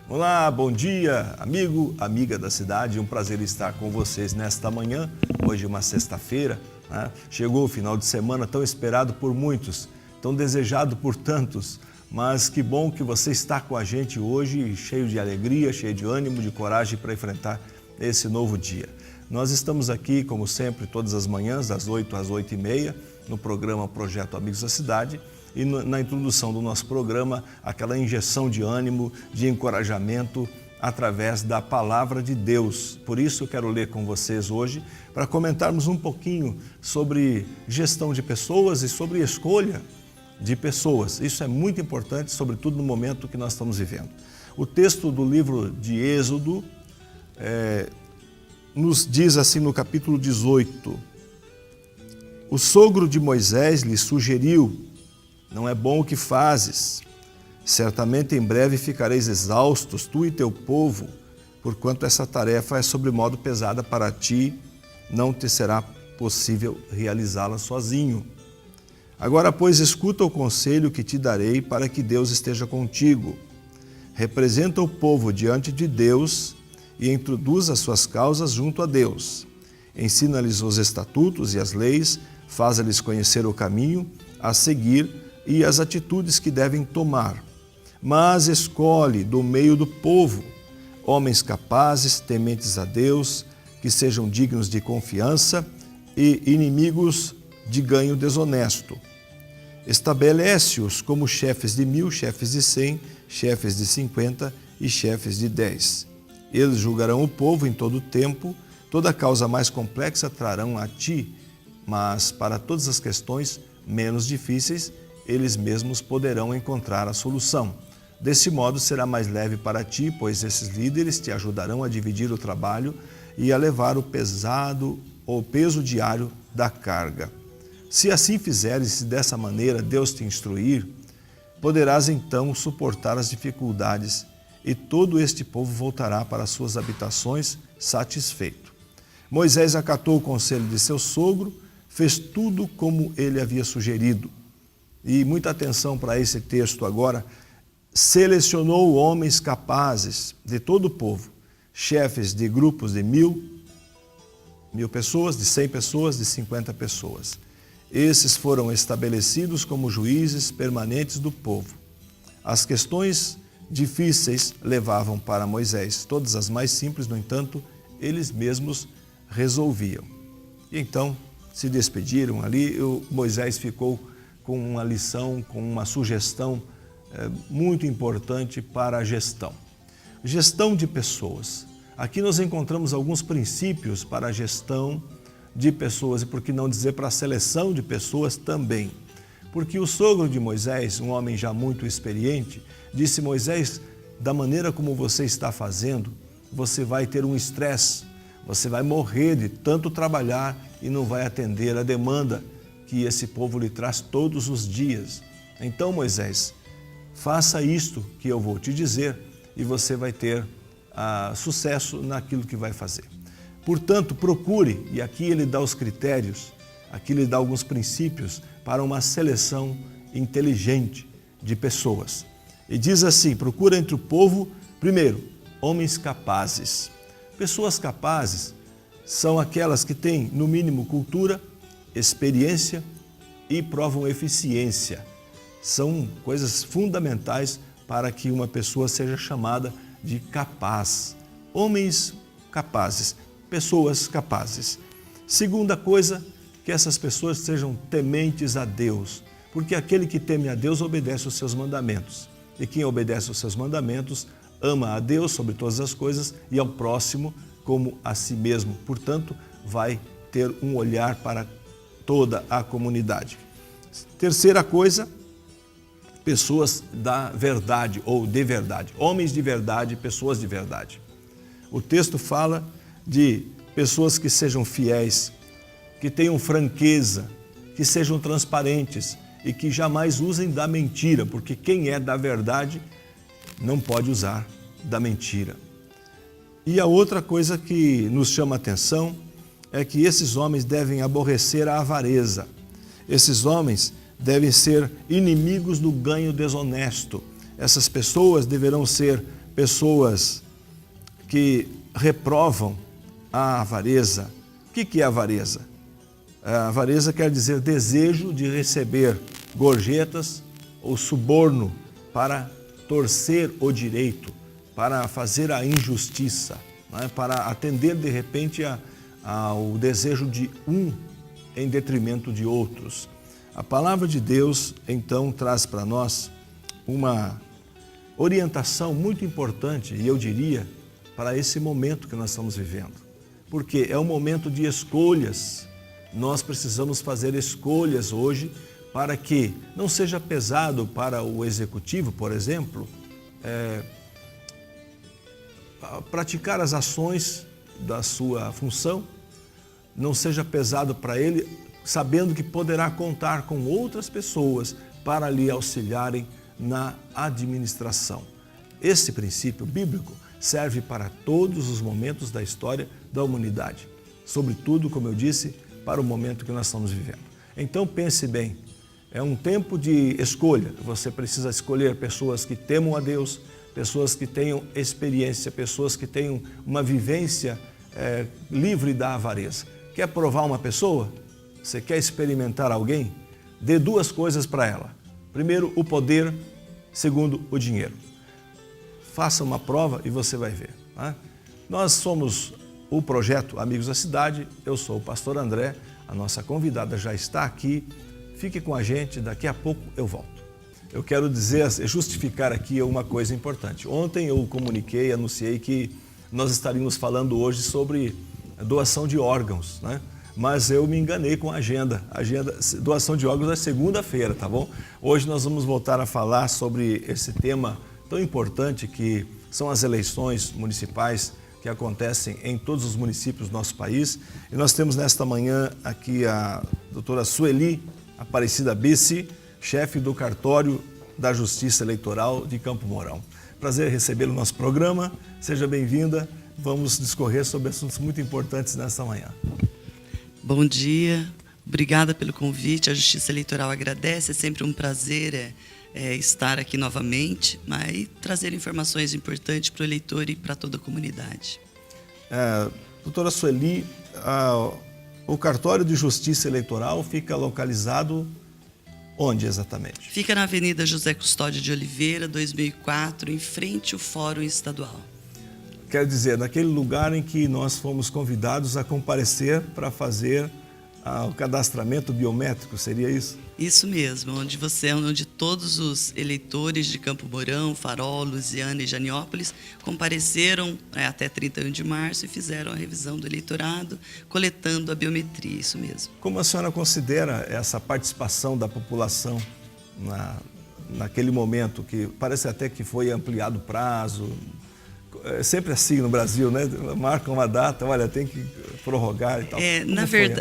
Olá, bom dia, amigo, amiga da cidade. Um prazer estar com vocês nesta manhã. Hoje é uma sexta-feira, né? Chegou o final de semana tão esperado por muitos, tão desejado por tantos. Mas que bom que você está com a gente hoje, cheio de alegria, cheio de ânimo, de coragem para enfrentar esse novo dia. Nós estamos aqui, como sempre, todas as manhãs, das 8 às 8h30, no programa Projeto Amigos da Cidade. E na introdução do nosso programa, aquela injeção de ânimo, de encorajamento através da Palavra de Deus. Por isso eu quero ler com vocês hoje, para comentarmos um pouquinho sobre gestão de pessoas e sobre escolha de pessoas. Isso é muito importante, sobretudo no momento que nós estamos vivendo. O texto do livro de Êxodo nos diz assim no capítulo 18: o sogro de Moisés lhe sugeriu: não é bom o que fazes. Certamente em breve ficareis exaustos, tu e teu povo, porquanto essa tarefa é sobremodo pesada para ti, não te será possível realizá-la sozinho. Agora, pois, escuta o conselho que te darei para que Deus esteja contigo. Representa o povo diante de Deus e introduz as suas causas junto a Deus. Ensina-lhes os estatutos e as leis, faz-lhes conhecer o caminho a seguir e as atitudes que devem tomar. Mas escolhe do meio do povo homens capazes, tementes a Deus, que sejam dignos de confiança e inimigos de ganho desonesto. Estabelece-os como chefes de 1000, chefes de 100, chefes de 50 e chefes de 10. Eles julgarão o povo em todo o tempo, toda causa mais complexa trarão a ti, mas para todas as questões menos difíceis, eles mesmos poderão encontrar a solução. Desse modo será mais leve para ti, pois esses líderes te ajudarão a dividir o trabalho e a levar o peso diário da carga. Se assim fizeres, se dessa maneira Deus te instruir, poderás então suportar as dificuldades e todo este povo voltará para suas habitações satisfeito. Moisés acatou o conselho de seu sogro, fez tudo como ele havia sugerido. E muita atenção para esse texto agora. Selecionou homens capazes de todo o povo, chefes de grupos de 1000 pessoas, de 100 pessoas, de 50 pessoas. Esses foram estabelecidos como juízes permanentes do povo. As questões difíceis levavam para Moisés, todas as mais simples, no entanto, eles mesmos resolviam. E então se despediram ali, Moisés ficou com uma lição, com uma sugestão muito importante para a gestão. Gestão de pessoas. Aqui nós encontramos alguns princípios para a gestão de pessoas e, por que não dizer, para a seleção de pessoas também. Porque o sogro de Moisés, um homem já muito experiente, disse: Moisés, da maneira como você está fazendo, você vai ter um estresse, você vai morrer de tanto trabalhar e não vai atender a demanda que esse povo lhe traz todos os dias. Então, Moisés, faça isto que eu vou te dizer e você vai ter sucesso naquilo que vai fazer. Portanto, procure, e aqui ele dá os critérios, aqui ele dá alguns princípios para uma seleção inteligente de pessoas. E diz assim: procura entre o povo, primeiro, homens capazes. Pessoas capazes são aquelas que têm, no mínimo, cultura, experiência e provam eficiência. São coisas fundamentais para que uma pessoa seja chamada de capaz. Homens capazes, pessoas capazes. Segunda coisa, que essas pessoas sejam tementes a Deus, porque aquele que teme a Deus obedece os seus mandamentos. E quem obedece os seus mandamentos ama a Deus sobre todas as coisas e ao próximo como a si mesmo. Portanto, vai ter um olhar para toda a comunidade. Terceira coisa, pessoas da verdade ou de verdade. Homens de verdade, pessoas de verdade. O texto fala de pessoas que sejam fiéis, que tenham franqueza, que sejam transparentes e que jamais usem da mentira, porque quem é da verdade não pode usar da mentira. E a outra coisa que nos chama a atenção é que esses homens devem aborrecer a avareza. Esses homens devem ser inimigos do ganho desonesto. Essas pessoas deverão ser pessoas que reprovam a avareza. O que é avareza? A avareza quer dizer desejo de receber gorjetas ou suborno para torcer o direito, para fazer a injustiça, né? Para atender de repente ao desejo de um em detrimento de outros. A palavra de Deus então traz para nós uma orientação muito importante, e eu diria, para esse momento que nós estamos vivendo. Porque é um momento de escolhas. Nós precisamos fazer escolhas hoje para que não seja pesado para o executivo, por exemplo, praticar as ações da sua função, não seja pesado para ele, sabendo que poderá contar com outras pessoas para lhe auxiliarem na administração. Esse princípio bíblico serve para todos os momentos da história da humanidade, sobretudo, como eu disse, para o momento que nós estamos vivendo. Então pense bem, é um tempo de escolha. Você precisa escolher pessoas que temam a Deus, pessoas que tenham experiência, pessoas que tenham uma vivência livre da avareza. Quer provar uma pessoa? Você quer experimentar alguém? Dê duas coisas para ela. Primeiro, o poder. Segundo, o dinheiro. Faça uma prova e você vai ver. Né? Nós somos o projeto Amigos da Cidade. Eu sou o pastor André. A nossa convidada já está aqui. Fique com a gente, daqui a pouco eu volto. Eu quero justificar aqui uma coisa importante. Ontem eu comuniquei, anunciei que nós estaríamos falando hoje sobre doação de órgãos, né? Mas eu me enganei com a agenda. Doação de órgãos é segunda-feira, tá bom? Hoje nós vamos voltar a falar sobre esse tema tão importante que são as eleições municipais que acontecem em todos os municípios do nosso país. E nós temos nesta manhã aqui a doutora Sueli Aparecida Bissi, chefe do cartório da Justiça Eleitoral de Campo Mourão. Prazer recebê-lo no nosso programa. Seja bem-vinda. Vamos discorrer sobre assuntos muito importantes nesta manhã. Bom dia, obrigada pelo convite. A Justiça Eleitoral agradece, é sempre um prazer estar aqui novamente, mas trazer informações importantes para o eleitor e para toda a comunidade. Doutora Sueli, o cartório de Justiça Eleitoral fica localizado onde exatamente? Fica na Avenida José Custódio de Oliveira, 2004, em frente ao Fórum Estadual. Quer dizer, naquele lugar em que nós fomos convidados a comparecer para fazer o cadastramento biométrico, seria isso? Isso mesmo, onde todos os eleitores de Campo Mourão, Farol, Lusiânia e Janiópolis compareceram até 31 de março e fizeram a revisão do eleitorado, coletando a biometria, isso mesmo. Como a senhora considera essa participação da população naquele momento, que parece até que foi ampliado o prazo? É sempre assim no Brasil, né? Marca uma data, olha, tem que prorrogar e tal.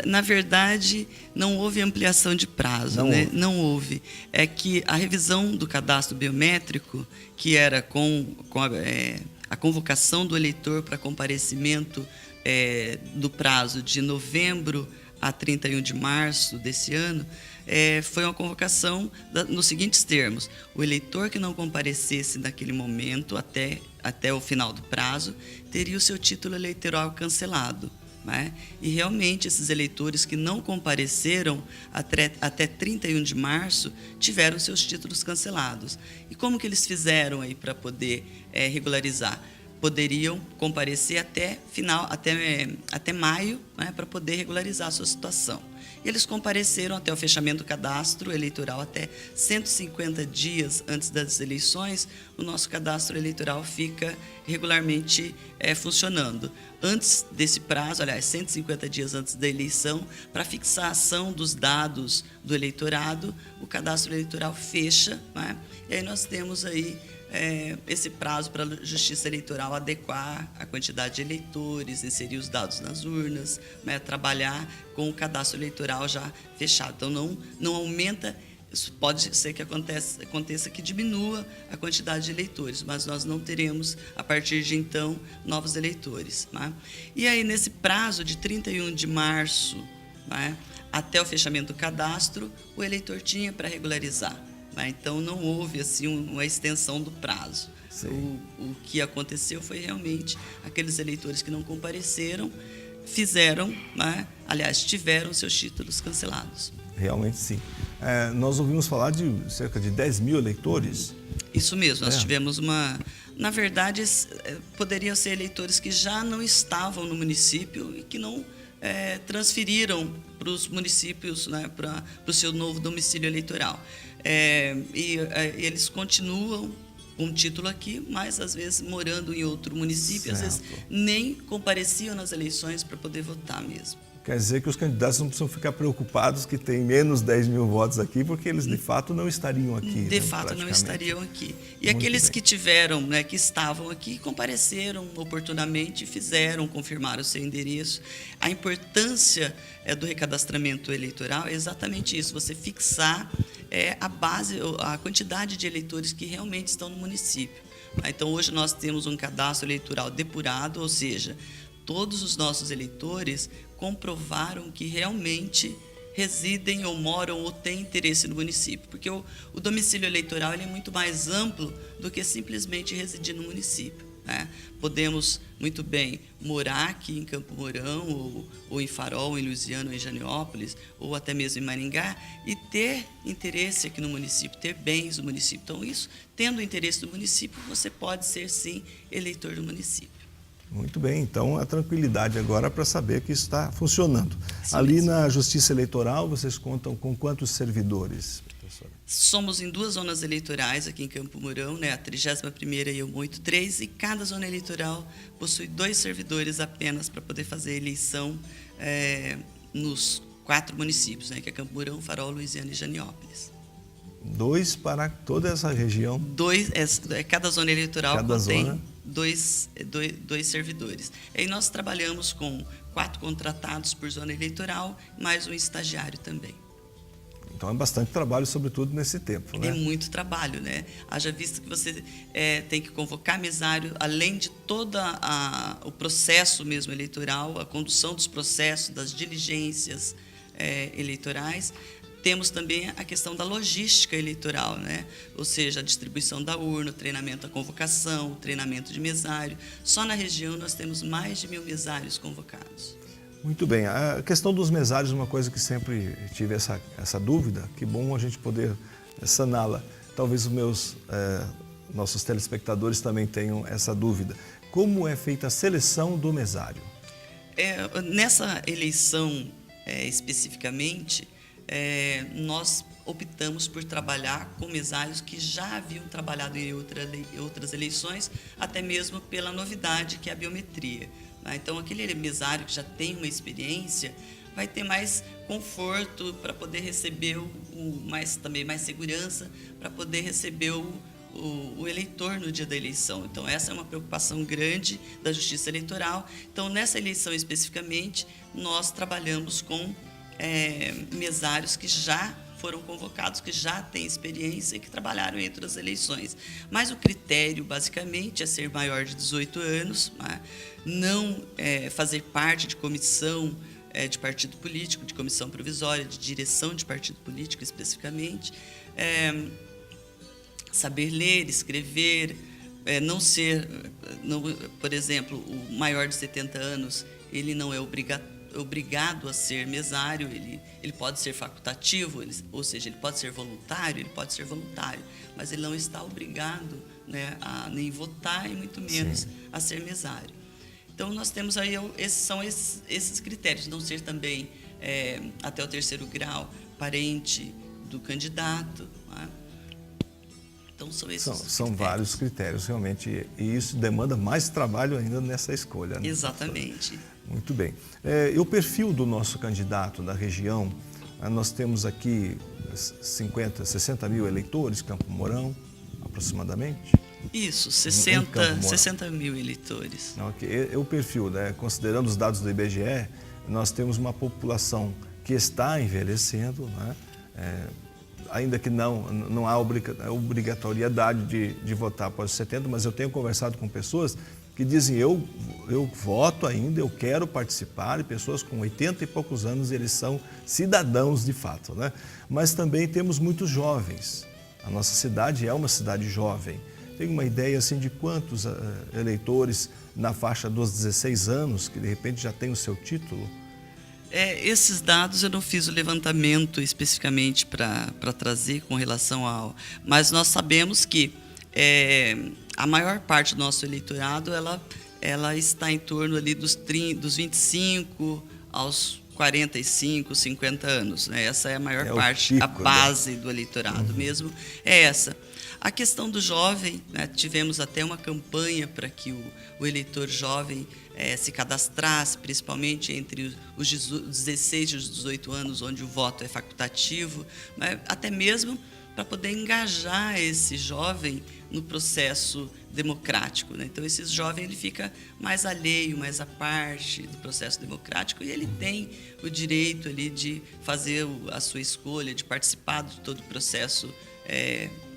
Na verdade, não houve ampliação de prazo, né? Não houve. É que a revisão do cadastro biométrico, que era com a convocação do eleitor para comparecimento do prazo de novembro a 31 de março desse ano, foi uma convocação nos seguintes termos: o eleitor que não comparecesse naquele momento até o final do prazo teria o seu título eleitoral cancelado, né? E realmente esses eleitores que não compareceram até 31 de março tiveram seus títulos cancelados. E como que eles fizeram aí para poder regularizar? Poderiam comparecer até maio, né, para poder regularizar a sua situação. E eles compareceram até o fechamento do cadastro eleitoral até 150 dias antes das eleições. O nosso cadastro eleitoral fica regularmente funcionando. Antes desse prazo, aliás, 150 dias antes da eleição, para fixação dos dados do eleitorado, o cadastro eleitoral fecha, né? E aí nós temos aí esse prazo para a Justiça Eleitoral adequar a quantidade de eleitores, inserir os dados nas urnas, né, trabalhar com o cadastro eleitoral já fechado. Então, não aumenta, isso pode ser que aconteça que diminua a quantidade de eleitores, mas nós não teremos, a partir de então, novos eleitores, né? E aí, nesse prazo de 31 de março, né, até o fechamento do cadastro, o eleitor tinha para regularizar. né? Então não houve assim uma extensão do prazo. O que aconteceu foi realmente aqueles eleitores que não compareceram fizeram, né? Aliás, tiveram seus títulos cancelados. Realmente sim. Nós ouvimos falar de cerca de 10 mil eleitores. Isso mesmo, nós tivemos uma... Na verdade, poderiam ser eleitores que já não estavam no município e que não transferiram para os municípios, né, para o seu novo domicílio eleitoral. Eles continuam com título aqui, mas às vezes morando em outro município, às vezes nem compareciam nas eleições para poder votar mesmo. Quer dizer que os candidatos não precisam ficar preocupados que tem menos 10 mil votos aqui, porque eles de fato não estariam aqui. De fato não estariam aqui. E aqueles que tiveram, né, que estavam aqui, compareceram oportunamente, confirmaram o seu endereço. A importância do recadastramento eleitoral é exatamente isso, você fixar a base, a quantidade de eleitores que realmente estão no município. Então, hoje nós temos um cadastro eleitoral depurado, ou seja, todos os nossos eleitores comprovaram que realmente residem ou moram ou têm interesse no município, porque o domicílio eleitoral ele é muito mais amplo do que simplesmente residir no município, né? Podemos muito bem morar aqui em Campo Mourão, ou em Farol, em Luziânia, ou em Janiópolis, ou até mesmo em Maringá, e ter interesse aqui no município, ter bens no município. Então, isso, tendo interesse do município, você pode ser, sim, eleitor do município. Muito bem, então a tranquilidade agora para saber que isso está funcionando. Sim, ali na Justiça Eleitoral, vocês contam com quantos servidores, professora? Somos em 2 zonas eleitorais aqui em Campo Mourão, né, a 31ª e a 183, e cada zona eleitoral possui 2 servidores apenas para poder fazer a eleição nos 4 municípios, né, que é Campo Mourão, Farol, Luziânia e Janiópolis. 2 para toda essa região? Cada zona eleitoral contém zona. Dois servidores. E nós trabalhamos com 4 contratados por zona eleitoral, mais um estagiário também. Então é bastante trabalho, sobretudo nesse tempo, né? É muito trabalho, né? Haja visto que você tem que convocar mesário, além de todo o processo mesmo eleitoral, a condução dos processos, das diligências eleitorais. Temos também a questão da logística eleitoral, né? Ou seja, a distribuição da urna, o treinamento da convocação, o treinamento de mesário. Só na região nós temos mais de 1000 mesários convocados. Muito bem. A questão dos mesários é uma coisa que sempre tive essa dúvida. Que bom a gente poder saná-la. Talvez os nossos telespectadores também tenham essa dúvida. Como é feita a seleção do mesário? Nessa eleição especificamente, nós optamos por trabalhar com mesários que já haviam trabalhado em outras eleições, até mesmo pela novidade que é a biometria. Então, aquele mesário que já tem uma experiência vai ter mais conforto para poder receber também mais segurança para poder receber o eleitor no dia da eleição. Então, essa é uma preocupação grande da Justiça Eleitoral. Então, nessa eleição especificamente, nós trabalhamos com mesários que já foram convocados, que já têm experiência e que trabalharam em outras eleições. Mas o critério, basicamente, é ser maior de 18 anos, né? Não fazer parte de comissão de partido político, de comissão provisória, de direção de partido político especificamente, saber ler, escrever, por exemplo, o maior de 70 anos, ele não é obrigado a ser mesário, ele pode ser facultativo, ou seja, ele pode ser voluntário, mas ele não está obrigado, né, a nem votar e muito menos a ser mesário. Então, nós temos aí, esses critérios, não ser também, até o 3º grau, parente do candidato. Né? Então, são esses São vários critérios, realmente, e isso demanda mais trabalho ainda nessa escolha. Né? Exatamente. Muito bem. E o perfil do nosso candidato da região, nós temos aqui 60 mil eleitores, Campo Mourão, aproximadamente? Isso, 60 mil eleitores. Okay. O perfil, né? Considerando os dados do IBGE, nós temos uma população que está envelhecendo, né? Ainda que não há obrigatoriedade de votar após os 70, mas eu tenho conversado com pessoas que dizem, eu voto ainda, eu quero participar, e pessoas com 80 e poucos anos, eles são cidadãos de fato, né? Mas também temos muitos jovens, A nossa cidade é uma cidade jovem. Tem uma ideia assim de quantos eleitores na faixa dos 16 anos que de repente já tem o seu título? Esses dados eu não fiz o levantamento especificamente para trazer com relação ao... Mas nós sabemos que a maior parte do nosso eleitorado ela está em torno ali dos 25 aos 45, 50 anos. Né? Essa é a maior parte, a base do eleitorado mesmo é essa. A questão do jovem, né, tivemos até uma campanha para que o eleitor jovem se cadastrasse, principalmente entre os 16 e os 18 anos, onde o voto é facultativo, mas até mesmo para poder engajar esse jovem no processo democrático. Né? Então, esse jovem ele fica mais alheio, mais à parte do processo democrático e ele tem o direito ali de fazer a sua escolha, de participar de todo o processo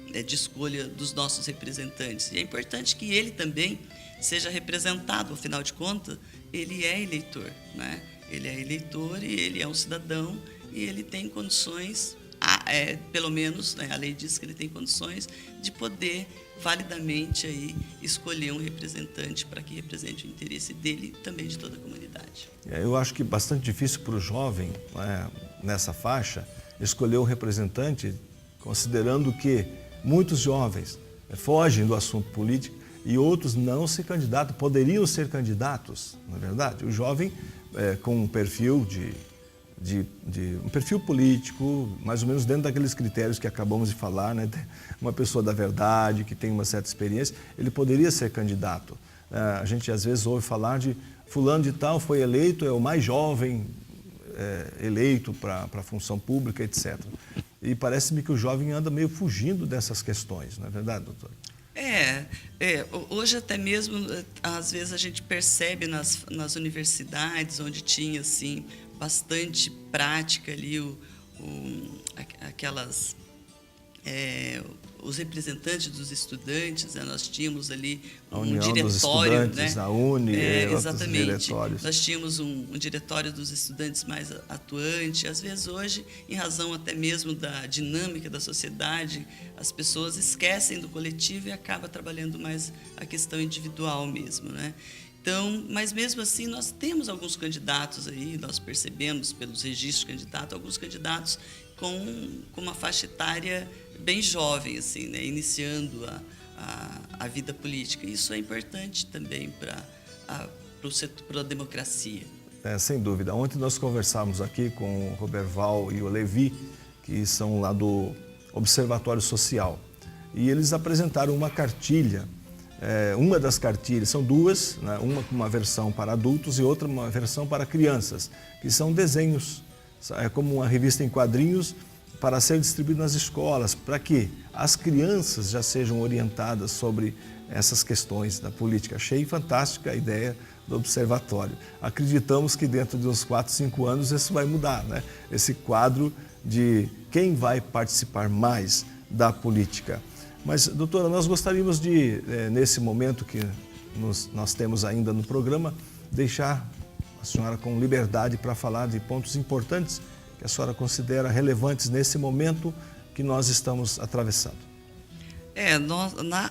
de escolha dos nossos representantes. E é importante que ele também seja representado, afinal de contas, ele é eleitor, né? Ele é eleitor e ele é um cidadão e ele tem condições, pelo menos, né, a lei diz que ele tem condições de poder validamente aí escolher um representante para que represente o interesse dele e também de toda a comunidade. Eu acho que bastante difícil para o jovem, né, nessa faixa, escolher um representante, considerando que muitos jovens fogem do assunto político e outros não se candidatam, poderiam ser candidatos, não é verdade? O jovem com um perfil um perfil político, mais ou menos dentro daqueles critérios que acabamos de falar, né? Uma pessoa da verdade, que tem uma certa experiência, ele poderia ser candidato. A gente às vezes ouve falar de fulano de tal foi eleito, é o mais jovem eleito para a função pública, etc. E parece-me que o jovem anda meio fugindo dessas questões, não é verdade, doutor? Hoje até mesmo, às vezes a gente percebe nas universidades, onde tinha assim, bastante prática ali, os representantes dos estudantes, né? Nós tínhamos ali um diretório, né? A UNE, exatamente. Diretórios. Nós tínhamos um diretório dos estudantes mais atuante. Às vezes hoje, em razão até mesmo da dinâmica da sociedade, as pessoas esquecem do coletivo e acabam trabalhando mais a questão individual mesmo, né? Então, mas mesmo assim nós temos alguns candidatos aí, nós percebemos pelos registros de candidato, alguns candidatos com uma faixa etária bem jovem, assim, né, iniciando a vida política. Isso é importante também para a democracia. Sem dúvida. Ontem nós conversamos aqui com o Roberval e o Levi, que são lá do Observatório Social, e eles apresentaram uma cartilha. Uma das cartilhas, são duas, né? Uma com uma versão para adultos e outra uma versão para crianças, que são desenhos, é como uma revista em quadrinhos para ser distribuída nas escolas, para que as crianças já sejam orientadas sobre essas questões da política. Achei fantástica a ideia do observatório. Acreditamos que dentro de uns 4, 5 anos isso vai mudar, né? Esse quadro de quem vai participar mais da política. Mas, doutora, nós gostaríamos de, nesse momento que nós temos ainda no programa, deixar a senhora com liberdade para falar de pontos importantes que a senhora considera relevantes nesse momento que nós estamos atravessando.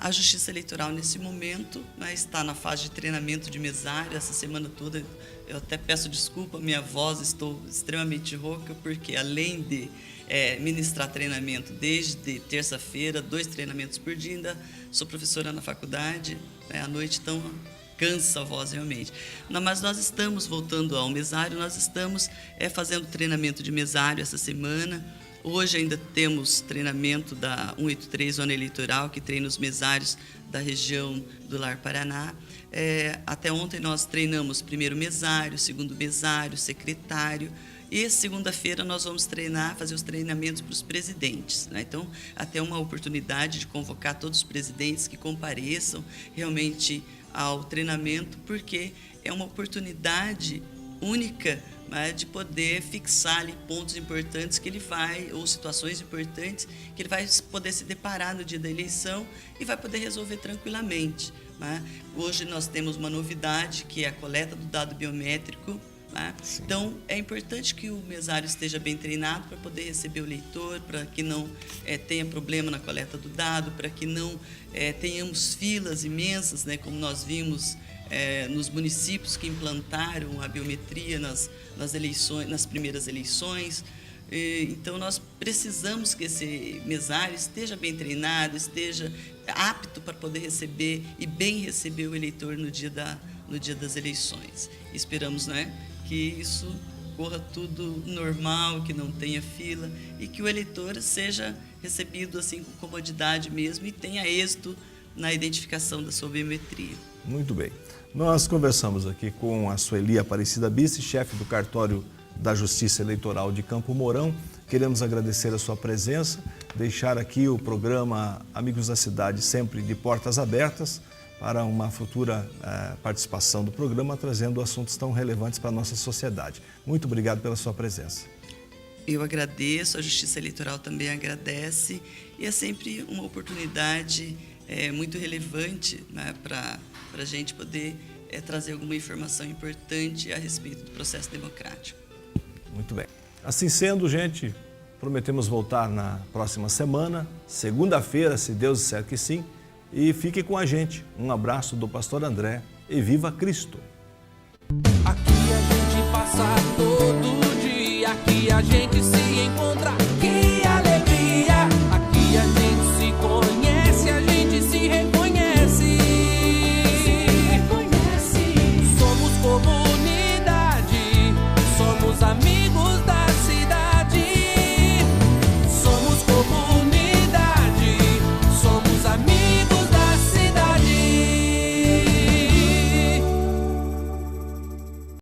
A Justiça Eleitoral, nesse momento, né, está na fase de treinamento de mesário. Essa semana toda, eu até peço desculpa, minha voz, estou extremamente rouca, porque além de ministrar treinamento desde terça-feira, 2 treinamentos por dia, ainda sou professora na faculdade, né, à noite, então cansa a voz realmente. Mas nós estamos voltando ao mesário, nós estamos fazendo treinamento de mesário essa semana. Hoje ainda temos treinamento da 183 Zona Eleitoral, que treina os mesários da região do Lar Paraná. Até ontem nós treinamos primeiro mesário, segundo mesário, secretário. E segunda-feira nós vamos fazer os treinamentos para os presidentes, né? Então, até uma oportunidade de convocar todos os presidentes que compareçam realmente ao treinamento, porque é uma oportunidade única, né, de poder fixar ali pontos importantes que ele vai, ou situações importantes que ele vai poder se deparar no dia da eleição e vai poder resolver tranquilamente, né? Hoje nós temos uma novidade, que é a coleta do dado biométrico, Né? Então, é importante que o mesário esteja bem treinado para poder receber o eleitor, para que não tenha problema na coleta do dado, para que não tenhamos filas imensas, né, como nós vimos nos municípios que implantaram a biometria nas eleições, nas primeiras eleições. Então, nós precisamos que esse mesário esteja bem treinado, esteja apto para poder receber e bem receber o eleitor no dia das eleições. Esperamos, né, que isso corra tudo normal, que não tenha fila e que o eleitor seja recebido assim com comodidade mesmo e tenha êxito na identificação da sua biometria. Muito bem. Nós conversamos aqui com a Sueli Aparecida Bissi, chefe do cartório da Justiça Eleitoral de Campo Mourão. Queremos agradecer a sua presença, deixar aqui o programa Amigos da Cidade sempre de portas abertas para uma futura participação do programa, trazendo assuntos tão relevantes para a nossa sociedade. Muito obrigado pela sua presença. Eu agradeço, a Justiça Eleitoral também agradece, e é sempre uma oportunidade muito relevante, né, para a gente poder trazer alguma informação importante a respeito do processo democrático. Muito bem. Assim sendo, gente, prometemos voltar na próxima semana, segunda-feira, se Deus disser que sim, e fique com a gente. Um abraço do Pastor André e viva Cristo! Aqui a gente passa todo dia, aqui a gente se encontra, que alegria! Aqui a gente se conhece, a gente se reconhece. Somos comunidade, somos amigos.